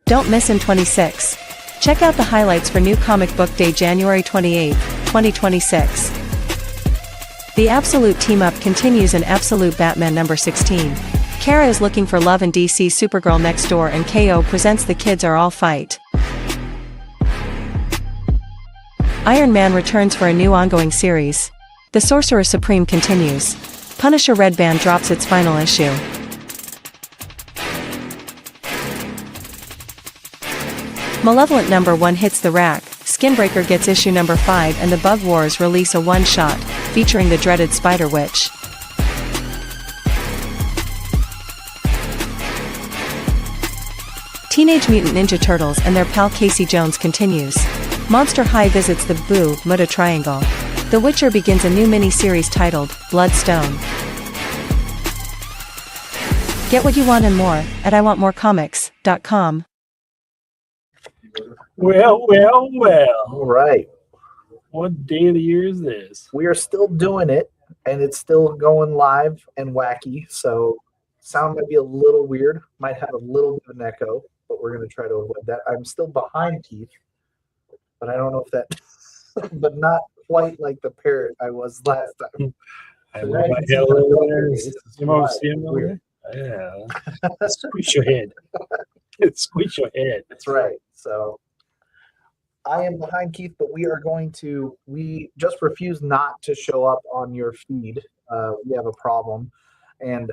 Don't miss in 26. Check out the highlights for New Comic Book Day January 28, 2026. The Absolute team-up continues in Absolute Batman number 16. Kara is looking for love in DC's Supergirl Next Door, and KO presents The Kids Are All Fight. Iron Man returns for a new ongoing series. The Sorcerer Supreme continues. Punisher Red Band drops its final issue. Malevolent number 1 hits the rack. Skinbreaker gets issue number 5, and the Bug Wars release a one-shot, featuring the dreaded Spider Witch. Teenage Mutant Ninja Turtles and their pal Casey Jones continues. Monster High visits the Boo Muda Triangle. The Witcher begins a new mini-series titled Bloodstone. Get what you want and more at iwantmorecomics.com. Well. All right. What day of the year is this? We are still doing it, and it's still going live and wacky, so sound might be a little weird, might have a little bit of an echo, but we're going to try to avoid that. I'm still behind Keith, but I don't know if that, but not quite like the parrot I was last time. I love my head over there. You see him over there? Yeah. Squeeze your head. Squeeze your head. That's right. So I am behind Keith, but we just refuse not to show up on your feed. We have a problem, and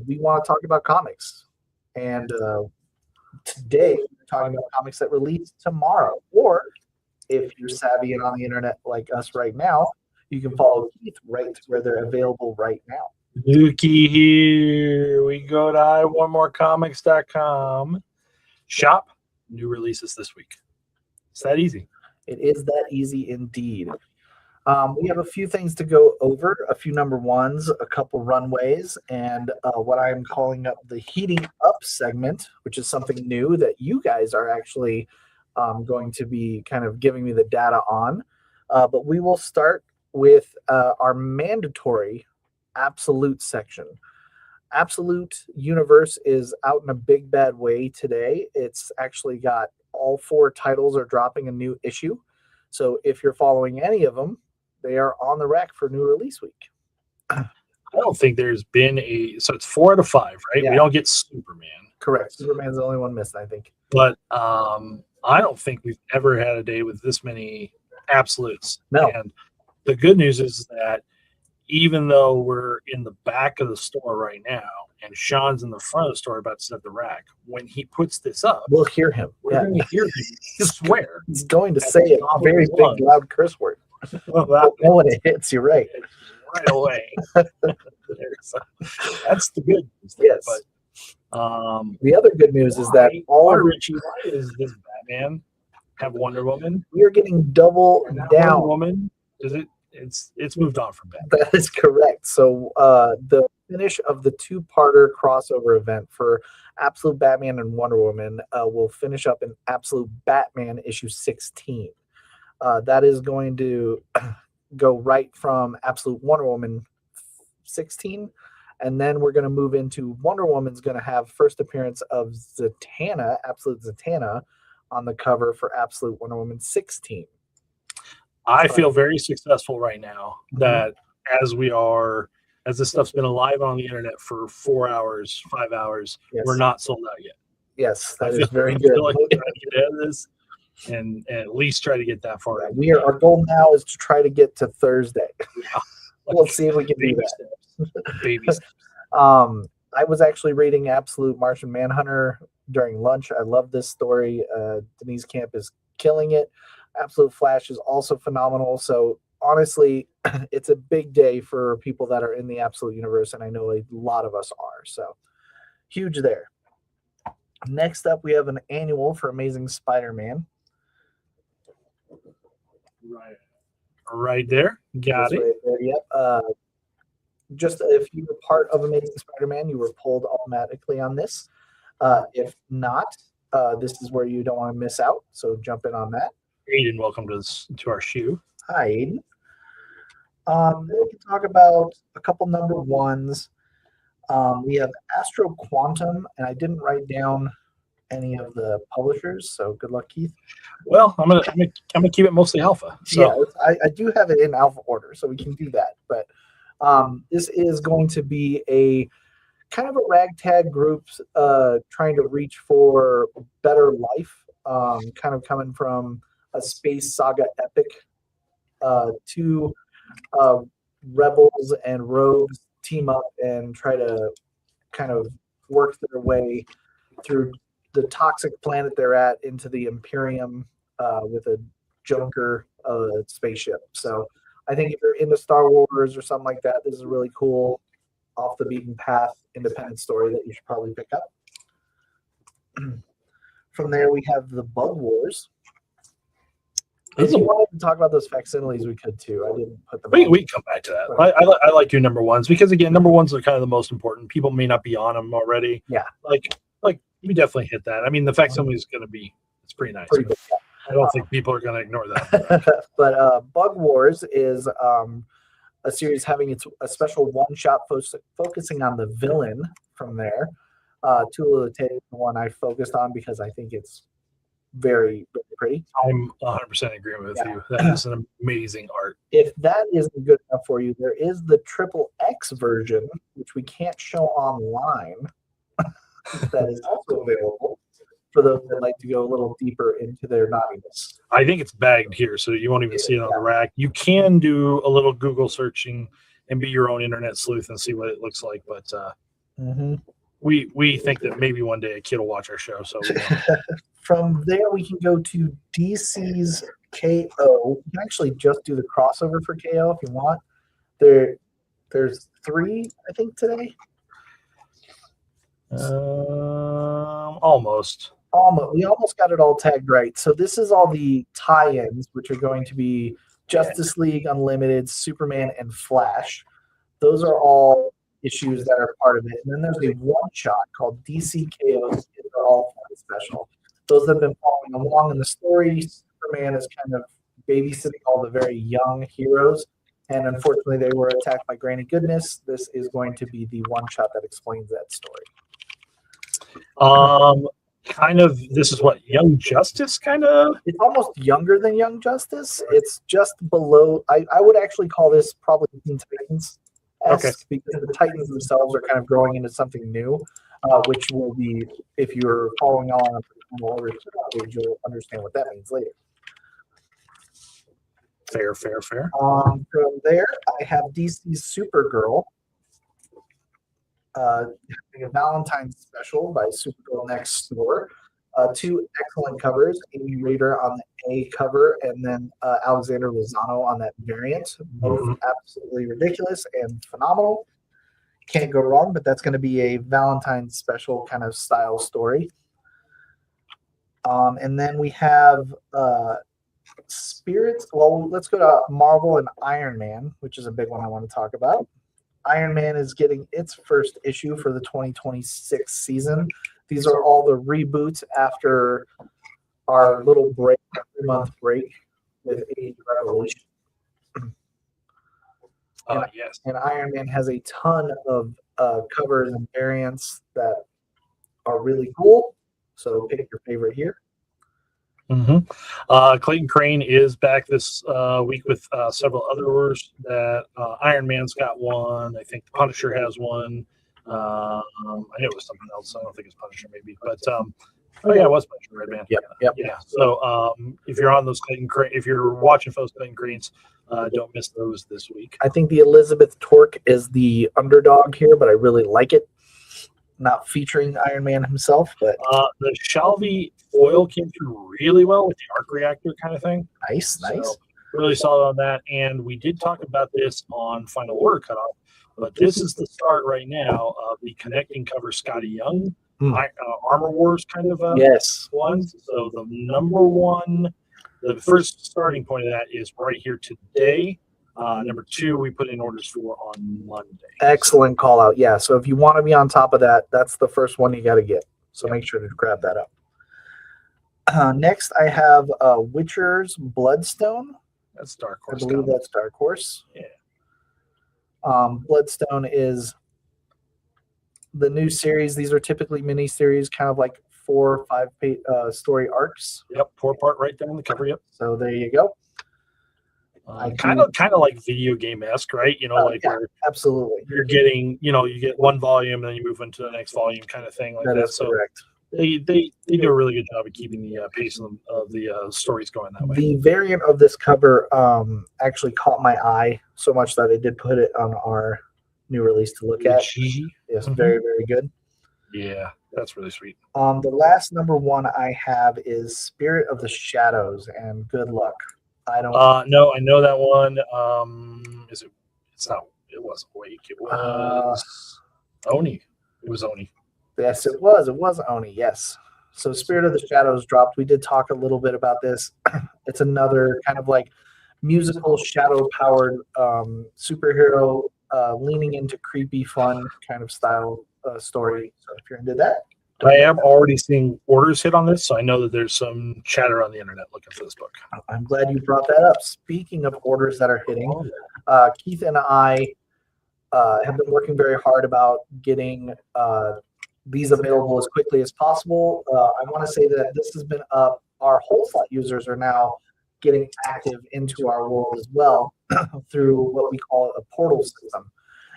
we want to talk about comics. And today we're talking about comics that release tomorrow, or if you're savvy and on the internet like us right now, you can follow Keith right to where they're available right now. Lukey here. We go to iwantmorecomics.com. Shop new releases this week. It's that easy. It is that easy indeed. We have a few things to go over, a few number ones, a couple runways, and what I'm calling up the Heating Up segment, which is something new that you guys are actually going to be kind of giving me the data on. But we will start with our mandatory Absolute section. Absolute Universe is out in a big bad way today. It's actually got all 4 titles are dropping a new issue. So if you're following any of them, they are on the rack for new release week. I don't think there's been so it's 4 out of 5, right? Yeah. We don't get Superman. Correct. Superman's the only one missed, I think. But I don't think we've ever had a day with this many absolutes. No. And the good news is that even though we're in the back of the store right now and Sean's in the front of the store about to set the rack, when he puts this up, we'll hear him. We're going to hear him swear. He's going to say a very big, loud curse word. Well, when it hits, you're right. Right away. That's the good news. Yes. But the other good news is that Richie, why is this Batman have Wonder Woman? We are getting double down. Wonder Woman, does it? It's moved on from Batman. That is correct. So the finish of the 2-parter crossover event for Absolute Batman and Wonder Woman will finish up in Absolute Batman issue 16. That is going to go right from Absolute Wonder Woman 16, and then we're going to move into Wonder Woman's going to have first appearance of Zatanna, Absolute Zatanna, on the cover for Absolute Wonder Woman 16. I feel very successful right now that as this stuff's been alive on the internet for 4 hours, 5 hours, yes, we're not sold out yet. Yes, that is very good. I feel like we're trying to get ahead of this and at least try to get that far. Our goal now is to try to get to Thursday. Yeah. We'll see if we can do that. Baby steps. I was actually reading Absolute Martian Manhunter during lunch. I love this story. Denise Camp is killing it. Absolute Flash is also phenomenal. So honestly, it's a big day for people that are in the Absolute universe, and I know a lot of us are. So huge there. Next up, we have an annual for Amazing Spider-Man. Right there. Got it. Right there, yep. Just if you were part of Amazing Spider-Man, you were pulled automatically on this. If not, this is where you don't want to miss out. So jump in on that. Aiden, welcome to our shoe. Hi, Aiden. Then we can talk about a couple number ones. We have Astro Quantum, and I didn't write down any of the publishers. So good luck, Keith. Well, I'm gonna keep it mostly alpha. So Yeah, I do have it in alpha order, so we can do that. But this is going to be a kind of a ragtag group trying to reach for better life, kind of coming from a space saga epic. Two rebels and rogues team up and try to kind of work their way through the toxic planet they're at into the Imperium with a Junker spaceship. So I think if you're into Star Wars or something like that, this is a really cool, off the beaten path independent story that you should probably pick up. From there, we have the Bug Wars. If you wanted to talk about those facsimiles, we could too. I didn't put them. we can come back to that. I like your number ones because again, number ones are kind of the most important. People may not be on them already. Yeah. Like we definitely hit that. I mean, the facsimile is going to be, it's pretty nice. Pretty good, yeah. I don't think people are going to ignore that. But Bug Wars is a series having a special one-shot focusing on the villain from there. Tula is the one I focused on because I think it's very, very pretty. I'm 100% in agreement with you. That is an amazing art. If that isn't good enough for you, there is the Triple X version, which we can't show online. That is also available for those that like to go a little deeper into their naughtiness. I think it's bagged here, so you won't even see it on the rack. You can do a little Google searching and be your own internet sleuth and see what it looks like. But we think that maybe one day a kid will watch our show. So from there, we can go to DC's KO. You can actually just do the crossover for KO if you want. There's 3, I think, today. Almost. We almost got it all tagged right. So this is all the tie-ins, which are going to be Justice League Unlimited, Superman, and Flash. Those are all issues that are part of it. And then there's a one-shot called DC KO's All Special. Those that have been following along in the story, Superman is kind of babysitting all the very young heroes. And unfortunately, they were attacked by Granny Goodness. This is going to be the one-shot that explains that story. Kind of, this is what, Young Justice, kind of? It's almost younger than Young Justice. It's just below. I would actually call this probably Teen Titans. Okay. Because the Titans themselves are kind of growing into something new, which will be, if you're following on page, you'll understand what that means later. Fair. From there, I have DC's Supergirl. Having a Valentine's special by Supergirl Next Door. 2 excellent covers, Amy Rader on the A cover and then Alexander Lozano on that variant. Both absolutely ridiculous and phenomenal. Can't go wrong, but that's going to be a Valentine's special kind of style story. And then we have Spirits. Well, let's go to Marvel and Iron Man, which is a big one I want to talk about. Iron Man is getting its first issue for the 2026 season. These are all the reboots after our little break, 3-month break with Age of Revelation. Yes. And Iron Man has a ton of covers and variants that are really cool. So pick your favorite here. Clayton Crane is back this week with several others. That Iron Man's got one. I think Punisher has one. I know it was something else. I don't think it's Punisher, maybe, but it was Punisher, Red Man. Yep. Yeah. So if you're on those Clayton Crane, if you're watching those Clayton Cranes, don't miss those this week. I think the Elizabeth Torque is the underdog here, but I really like it. Not featuring Iron Man himself, but the Shalvey foil came through really well with the arc reactor kind of thing. Nice. Really solid on that. And we did talk about this on Final Order Cutoff, but this is the start right now of the connecting cover Scotty Young Armor Wars kind of ones. So the number one, the first starting point of that is right here today. Number 2, we put in orders for on Monday. Excellent call out. Yeah. So if you want to be on top of that, that's the first one you got to get. So make sure to grab that up. Next, I have Witcher's Bloodstone. That's Dark Horse. I believe that's Dark Horse. Yeah. Bloodstone is the new series. These are typically mini series, kind of like 4 5 story arcs. Yep, 4-part right there on the cover. Yep. So there you go. Kind of like video game-esque, right? Like yeah, absolutely. You're getting, you get one volume, then you move into the next volume, kind of thing like that. That is correct. They do a really good job of keeping the pace of the stories going that way. The variant of this cover actually caught my eye so much that I did put it on our new release to look at. Yes, very, very good. Yeah, that's really sweet. The last number one I have is Spirit of the Shadows, and good luck. I don't. No, I know that one. Is it? It's not. It wasn't Wake. It was Oni. It was Oni. Yes, it was. It was Oni. Yes. So Spirit of the Shadows dropped. We did talk a little bit about this. It's another kind of like musical shadow-powered superhero leaning into creepy, fun kind of style story. So if you're into that. I am already seeing orders hit on this, so I know that there's some chatter on the internet looking for this book. I'm glad you brought that up. Speaking of orders that are hitting, Keith and I have been working very hard about getting these available as quickly as possible. I want to say that this has been up. Our whole slot users are now getting active into our world as well through what we call a portal system.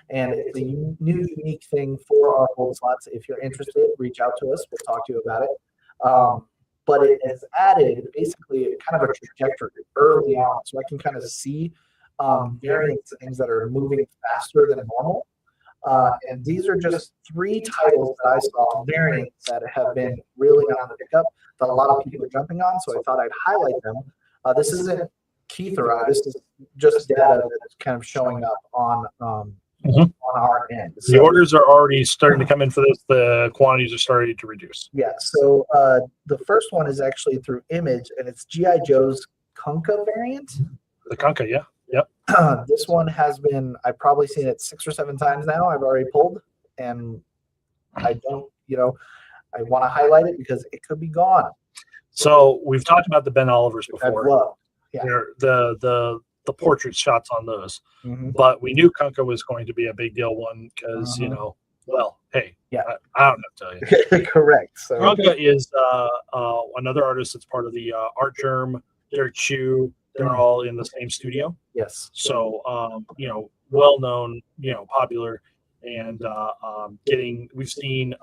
And it's a new, unique thing for our hold slots. If you're interested, reach out to us. We'll talk to you about it. But it has added basically kind of a trajectory early on. So I can kind of see variants, things that are moving faster than normal. And these are just 3 titles that I saw, variants that have been really on the pickup that a lot of people are jumping on. So I thought I'd highlight them. This isn't Keith or I. This is just data that's kind of showing up on our end. So, the orders are already starting to come in for this. The quantities are starting to reduce. Yeah. So the first one is actually through Image, and it's G.I. Joe's Kunkka variant. The Kunkka, yeah. Yep. This one has been, I've probably seen it 6 or 7 times now. I've already pulled, and I don't, I want to highlight it because it could be gone. So we've talked about the Ben Olivers before. I've loved. Yeah. The portrait shots on those, but we knew Kunkka was going to be a big deal one because well, hey, yeah, I don't know to tell you. Correct. So Kunkka is another artist that's part of the Art Germ, Derek Chu. They're all in the same studio. Yes. So well known, popular, and we've seen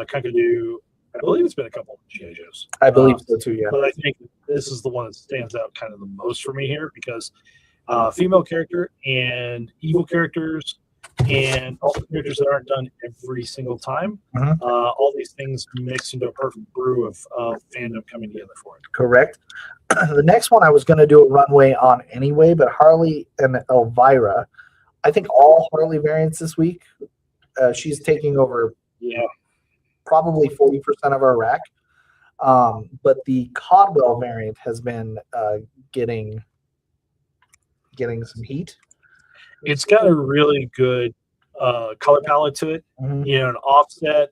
Kunkka do. I believe it's been a couple of G.I. Joes. I believe so too, yeah. But I think this is the one that stands out kind of the most for me here because female character and evil characters and also characters that aren't done every single time. All these things mix into a perfect brew of fandom coming together for it. Correct. The next one I was going to do a runway on anyway, but Harley and Elvira, I think all Harley variants this week, she's taking over. Yeah. Probably 40% of our rack. But the Codwell variant has been getting some heat. It's got a really good color palette to it. An offset,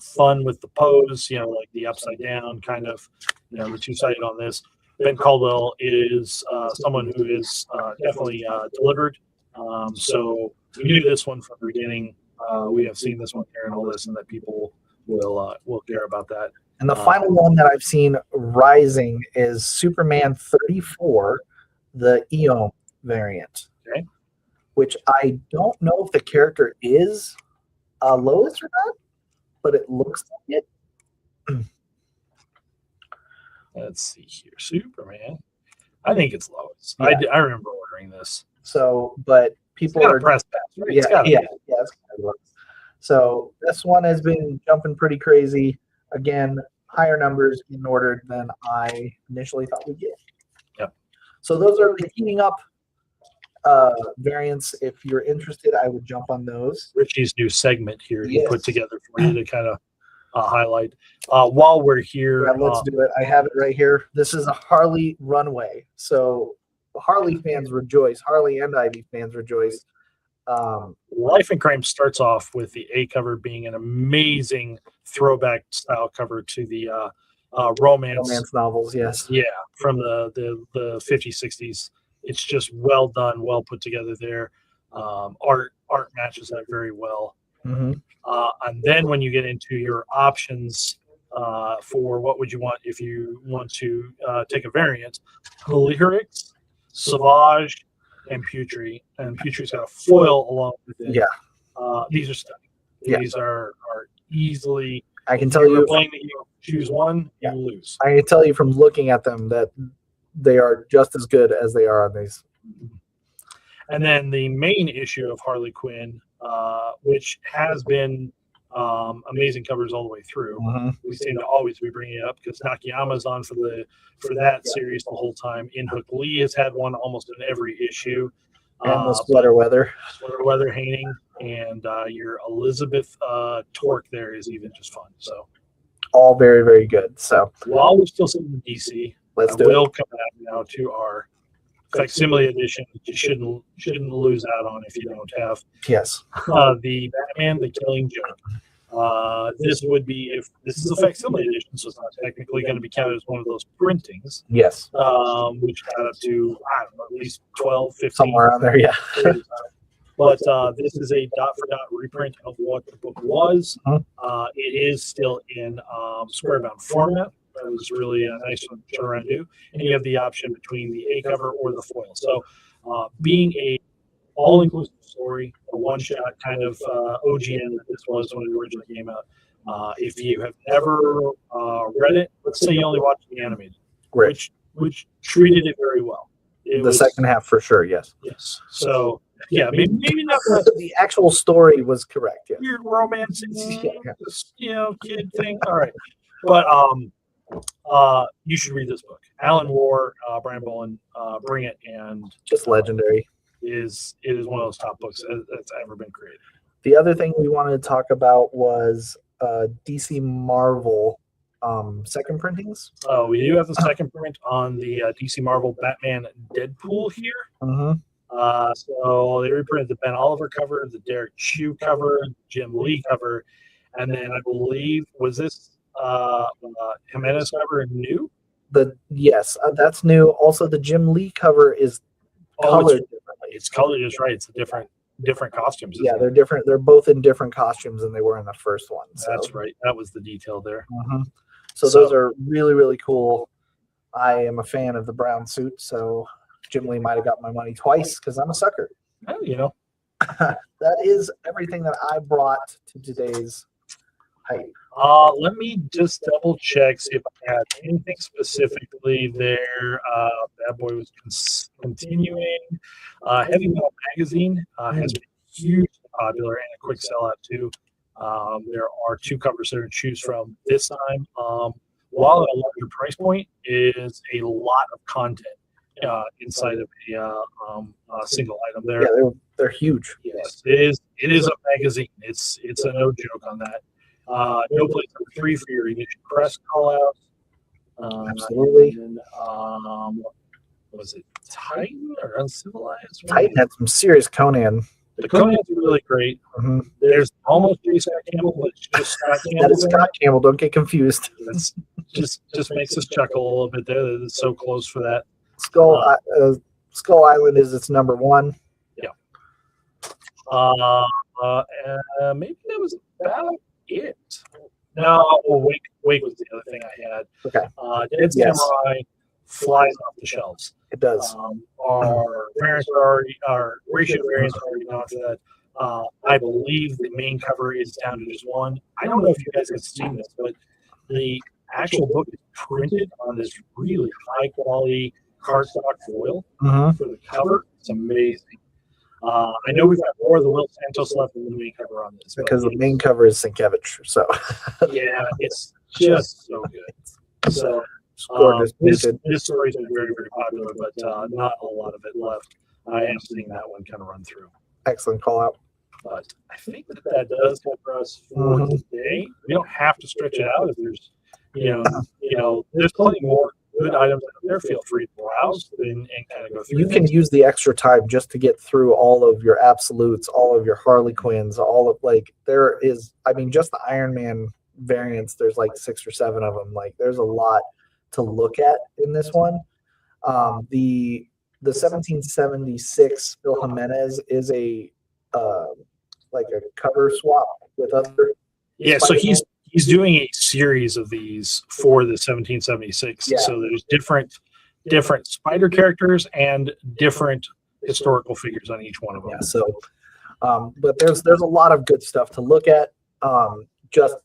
fun with the pose, like the upside down kind of, the two-sided on this. Ben Caldwell is someone who is definitely delivered. So we knew this one from the beginning. We have seen this one here and all this, and that people will care about that. And the final one that I've seen rising is Superman 34, the Eon variant. Okay. Which I don't know if the character is Lois or not, but it looks like it. Let's see here. Superman. I think it's Lois. Yeah. I remember ordering this. So, but people are press pass, right? Yeah, it's kind of Lois. So this one has been jumping pretty crazy. Again, higher numbers in order than I initially thought we'd get. Yep. So those are the heating up variants. If you're interested, I would jump on those. Richie's new segment here he put together for you to kind of highlight. While we're here. Yeah, let's do it. I have it right here. This is a Harley runway. So Harley fans rejoice. Harley and Ivy fans rejoice. Life and Crime starts off with the A cover being an amazing throwback style cover to the romance novels. Yes. Yeah, from the 50s, 60s. It's just well done, well put together there. Art matches that very well. And then when you get into your options, for what would you want if you want to take a variant. Lyrics, Savage, and Putri. And Putri's got a foil along with it. Yeah. These are stunning. Yeah. These are easily. I can tell you. Playing that you choose one, you lose. I can tell you from looking at them that they are just as good as they are on these. And then the main issue of Harley Quinn, which has been amazing covers all the way through. We seem to always be bringing it up because Nakayama's on for that series the whole time. In Hook Lee has had one almost in every issue. And the Sweater Weather Haining, and your Elizabeth Torque there is even just fun. So all very, very good. So while we're still sitting in DC, let's come back now to our facsimile edition. You shouldn't lose out on if you don't have. Yes. The Batman: The Killing Joke. This would be, if this is a facsimile edition, so it's not technically going to be counted as one of those printings. Yes. Which got up to, I don't know, at least 12, 15. Somewhere around there, yeah. But this is a dot-for-dot reprint of what the book was. It is still in square-bound format. That was really a nice one to turn around and do. And you have the option between the A cover or the foil. So being a all-inclusive story, a one-shot kind of OGN that this was when it originally came out. If you have never read it, let's say you only watched the animated, which treated it very well. The second half for sure, yes. Yes. So, yeah, maybe not the actual story was correct. Yeah. Your romance, kid thing. All right. But you should read this book. Alan Moore, Brian Boland, Bring It, and just legendary. It is one of those top books that's ever been created. The other thing we wanted to talk about was DC Marvel second printings. Oh, we do have the second print on the DC Marvel Batman Deadpool here. So they reprinted the Ben Oliver cover, the Derek Chew cover, Jim Lee cover, and then I believe was this Jimenez cover new? Yes, that's new. Also, the Jim Lee cover is colored differently. It's colored just right. It's different costumes. Yeah, they're different. They're both in different costumes than they were in the first one. So. That's right. That was the detail there. So those are really, really cool. I am a fan of the brown suit, so Jim Lee might have got my money twice because I'm a sucker. Oh, That is everything that I brought to today's hype. Let me just double check, see if I had anything specifically there. Bad Boy was continuing. Heavy Metal Magazine has been hugely popular and a quick sellout too. There are 2 covers there to choose from this time. While at a larger price point, is a lot of content inside of a single item there. Yeah, they're huge. Yes, it is a magazine. It's a no joke on that. No Place Number 3 for your initial press call out. Absolutely. And, was it Titan or Uncivilized? Titan had some serious Conan. The Conan's really great. There's almost Jason Campbell, but it's just Scott Campbell. That is Scott Campbell. Don't get confused. That's just makes us chuckle a little bit there. That it's so close for that. Skull Island is its number 1. Yeah. Maybe that was about it. No, Wake was the other thing I had. Okay. Dead Samurai flies off the shelves. It does. Our ratio variants are already gone for that. I believe the main cover is down to just 1. I don't know if you guys have seen this, but the actual book is printed on this really high quality cardstock foil for the cover. It's amazing. I know we've got more of the Will Santos left than the main cover on this. Because the main cover is Sienkiewicz, so. Yeah, it's just so good. So this story's been very, very popular, but not a lot of it left. I am seeing that one kind of run through. Excellent call out. But I think that does cover us for today. We don't have to stretch it out if there's, there's plenty more good items out there. Feel free to browse and kind of go through. You can use the extra time just to get through all of your absolutes, all of your Harley Quinns, there is, just the Iron Man variants. There's like 6 or 7 of them. Like there's a lot to look at in this one. The 1776 Phil Jimenez is a cover swap with other. Yeah, so he's he's doing a series of these for the 1776. Yeah. So there's different spider characters and different historical figures on each one of them. Yeah. So, but there's a lot of good stuff to look at. Just,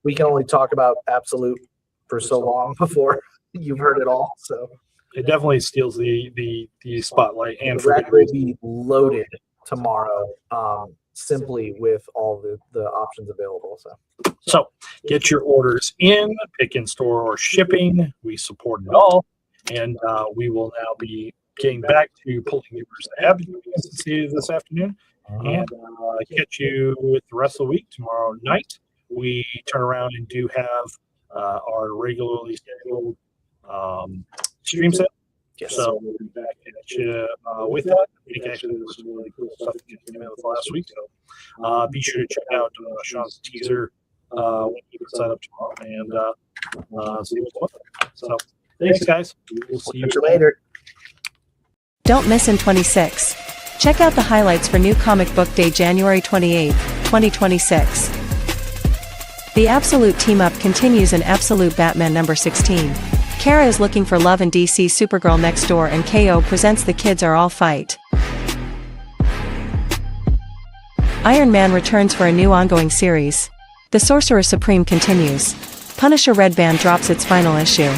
we can only talk about Absolute for so long before you've heard it all. So it definitely steals the spotlight, and the rack will be loaded tomorrow, simply with all the options available. So get your orders in, pick in store or shipping. We support it all, and we will now be getting back to pulling numbers that have been joining us this afternoon, and catch you with the rest of the week tomorrow night. We turn around and do have our regularly scheduled stream set. Yes. So we'll be back at you with that. I think actually there was some really cool stuff that came out last week. So be sure to check out Sean's teaser when he puts that up tomorrow, and see what's up. So thanks, guys. We'll see you later. Don't miss in 26. Check out the highlights for new comic book day January 28, 2026. The Absolute team-up continues in Absolute Batman number 16. Kara is looking for love in DC Supergirl Next Door, and KO presents The Kids Are All Fight. Iron Man returns for a new ongoing series. The Sorcerer Supreme continues. Punisher Red Band drops its final issue.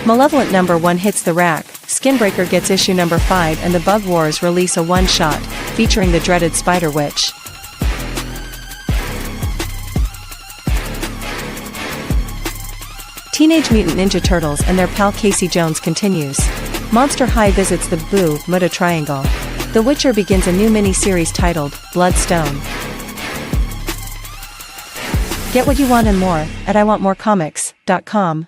Malevolent number 1 hits the rack, Skinbreaker gets issue number 5, and the Bug Wars release a one-shot, featuring the dreaded Spider Witch. Teenage Mutant Ninja Turtles and their pal Casey Jones continues. Monster High visits the Boo Muda Triangle. The Witcher begins a new mini-series titled Bloodstone. Get what you want and more at iwantmorecomics.com.